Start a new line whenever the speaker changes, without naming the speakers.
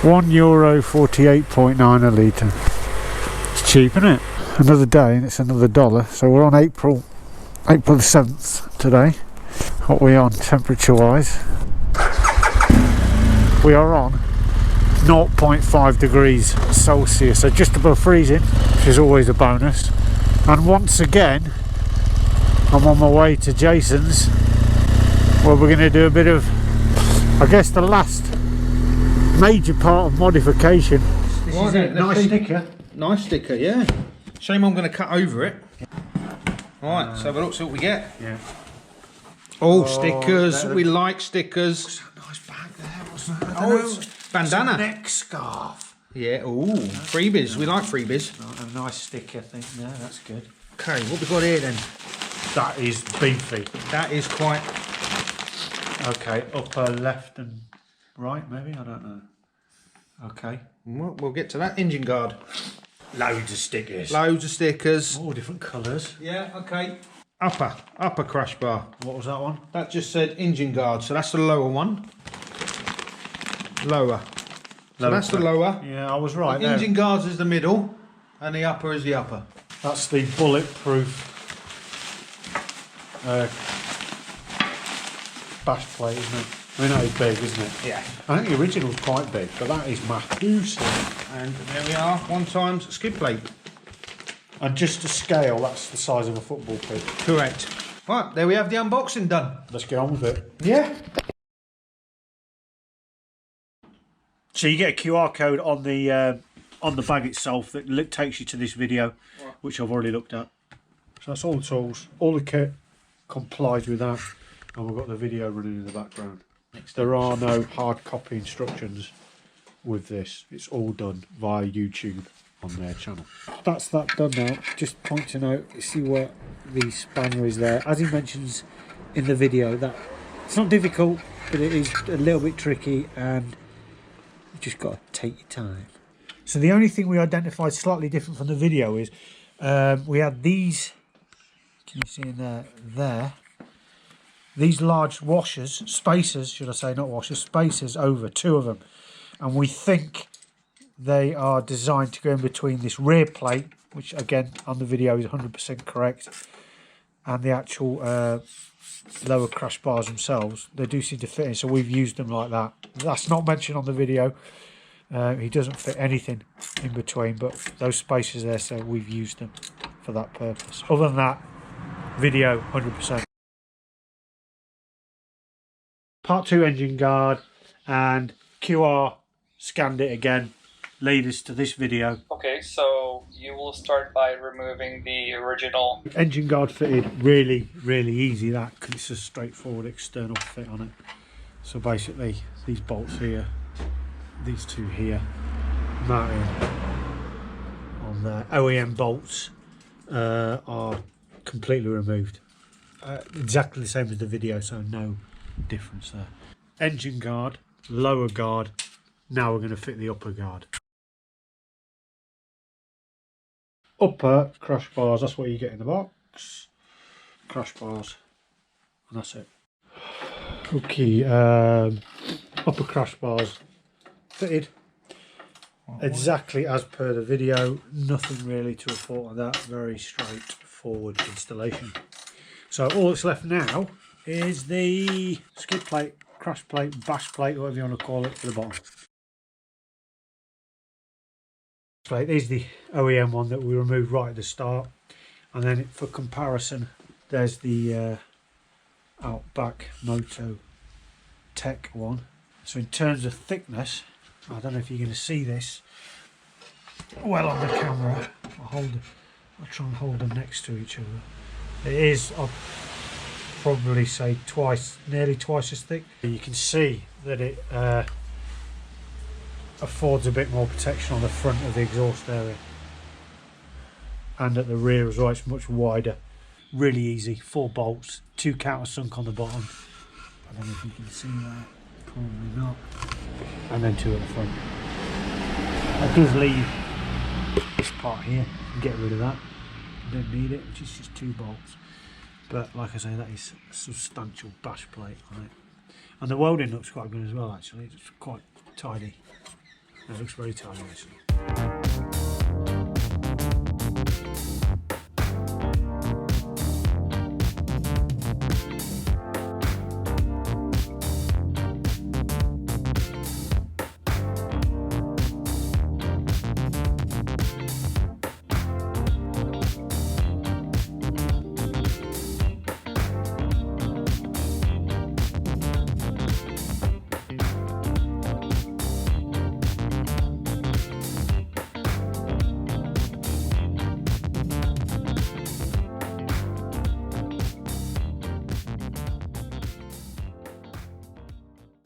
€1.48.9 a litre. It's cheap, isn't it? Another day and it's another $1. So we're on April the 7th today. What are we on temperature wise? We are on 0.5 degrees Celsius, so just above freezing, which is always a bonus. And once again, I'm on my way to Jason's, where we're going to do a bit of, I guess, the last major part of modification. This is a nice sticker.
Nice sticker, yeah. Shame I'm going to cut over it. Right, so have a look, see what we get.
Yeah.
Oh, stickers. We like stickers.
What's that nice bag there? What's that?
Oh, it's bandana.
It's a neck scarf.
Yeah, ooh, freebies. We like freebies.
A nice sticker thing there, that's good.
Okay, what we got here then?
That is beefy.
That is quite...
Okay, upper left and right, maybe? I don't know. Okay.
We'll get to that. Engine guard.
Loads of stickers.
Loads of stickers.
All different colours.
Yeah, okay. Upper crash bar.
What was that one?
That just said engine guard, so that's the lower one. Lower. So that's the lower.
Yeah, I was right there.
Engine guards is the middle, and the upper is the upper.
That's the bulletproof bash plate, isn't it? I mean, that is big, isn't it?
Yeah.
I think the original's quite big, but that is massive.
And there we are, 1x skid plate.
And just to scale, that's the size of a football pitch.
Correct. Right, there we have the unboxing done.
Let's get on with it.
Yeah.
So you get a QR code on the bag itself that takes you to this video, which I've already looked at. So that's all the tools, all the kit complies with that, and we've got the video running in the background. There are no hard copy instructions with this. It's all done via YouTube on their channel. That's that done now. Just pointing out, you see where the spanner is there. As he mentions in the video, that it's not difficult, but it is a little bit tricky, and you've just got to take your time. So the only thing we identified slightly different from the video is we had these, can you see in there, these large washers, spacers, should I say, not washers, spacers over, 2 of them. And we think they are designed to go in between this rear plate, which again on the video is 100% correct, and the actual lower crash bars themselves. They do seem to fit in, so we've used them like that. That's not mentioned on the video. He doesn't fit anything in between, but those spacers there, so we've used them for that purpose. Other than that, video 100%. Part 2 engine guard, and QR scanned it again, lead us to this video.
Okay, so you will start by removing the original
engine guard fitted. Really easy that, because it's a straightforward external fit on it. So basically these bolts here, these 2 here, mounted on the OEM bolts are completely removed. Exactly the same as the video, so no difference there. Engine guard, lower guard. Now we're going to fit the upper guard. Upper crash bars, that's what you get in the box. Crash bars, and that's it. Okay, upper crash bars fitted exactly as per the video. Nothing really to report on that. Very straightforward installation. So all that's left now is the skid plate, crash plate, bash plate, whatever you want to call it, for the bottom. There's the OEM one that we removed right at the start, and then for comparison there's the Outback Motortek one. So in terms of thickness, I don't know if you're going to see this well on the camera. I'll try and hold them next to each other. It is, I'll probably say nearly twice as thick. You can see that it affords a bit more protection on the front of the exhaust area, and at the rear as well. It's much wider. Really easy. 4 bolts, 2 countersunk on the bottom. I don't know if you can see that, probably not. And then 2 at the front. That does leave this part here. You can get rid of that. You don't need it, which is just 2 bolts. But like I say, that is a substantial bash plate on it. And the welding looks quite good as well, actually. It's quite tidy. It looks very tight.